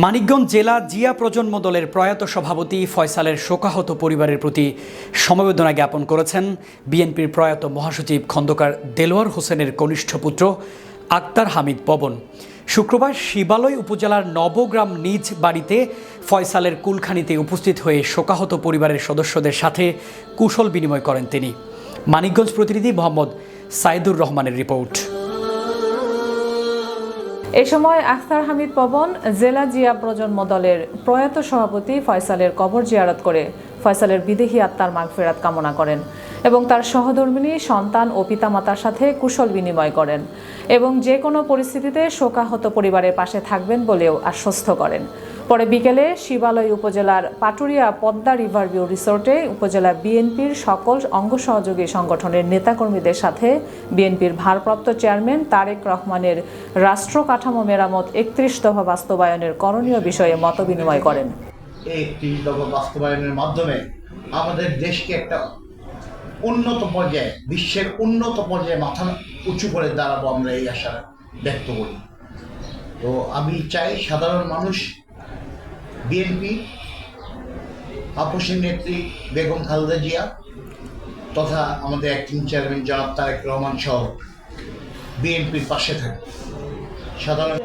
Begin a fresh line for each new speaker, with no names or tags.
মানিকগঞ্জ জেলা জিয়া প্রজন্ম দলের প্রয়াত সভাপতি ফয়সালের শোকাহত পরিবারের প্রতি সমবেদনা জ্ঞাপন করেছেন বিএনপির প্রয়াত মহাসচিব খন্দকার দেলোয়ার হোসেনের কনিষ্ঠ পুত্র আক্তার হামিদ পবন। শুক্রবার শিবালয় উপজেলার নবগ্রাম নিজ বাড়িতে ফয়সালের কুলখানিতে উপস্থিত হয়ে শোকাহত পরিবারের সদস্যদের সাথে কুশল বিনিময় করেন তিনি। মানিকগঞ্জ প্রতিনিধি মোহাম্মদ সাইদুর রহমানের রিপোর্ট।
এ সময় আক্তার হামিদ পবন জেলা জিয়া প্রজন্ম দলের প্রয়াত সভাপতি ফয়সালের কবর জিয়ারত করে ফয়সালের বিদেহী আত্মার মাগফিরাত কামনা করেন এবং তার সহধর্মিণী সন্তান ও পিতামাতার সাথে কুশল বিনিময় করেন এবং যে কোনো পরিস্থিতিতে শোকাহত পরিবারের পাশে থাকবেন বলেও আশ্বস্ত করেন। পরে বিকেলে শিবালয় উপজেলার পাটুরিয়া পদ্মা রিভারভিউ রিসোর্টে উপজেলা বিএনপির সকল অঙ্গ সহযোগী সংগঠনের নেতাকর্মীদের সাথে বিএনপির ভারপ্রাপ্ত চেয়ারম্যান তারেক রহমানের রাষ্ট্র কাঠামো মেরামত ৩১ দফা বাস্তবায়নের করণীয় বিষয়ে মতবিনিময় করেন।
এই ৩০ দফা বাস্তবায়নের মাধ্যমে আমাদের দেশকে একটা উন্নত পর্যায়ে, বিশ্বের উন্নত পর্যায়ে মাথা উঁচু করে দাঁড়াবো, আমরা এই আশা ব্যক্ত করি। তো আমি চাই সাধারণ মানুষ বিএনপি আপসী নেত্রী বেগম খালেদা জিয়া তথা আমাদের অ্যাক্টিং চেয়ারম্যান জনাব তারেক রহমান সহ বিএনপির পাশে থাকে। সাধারণ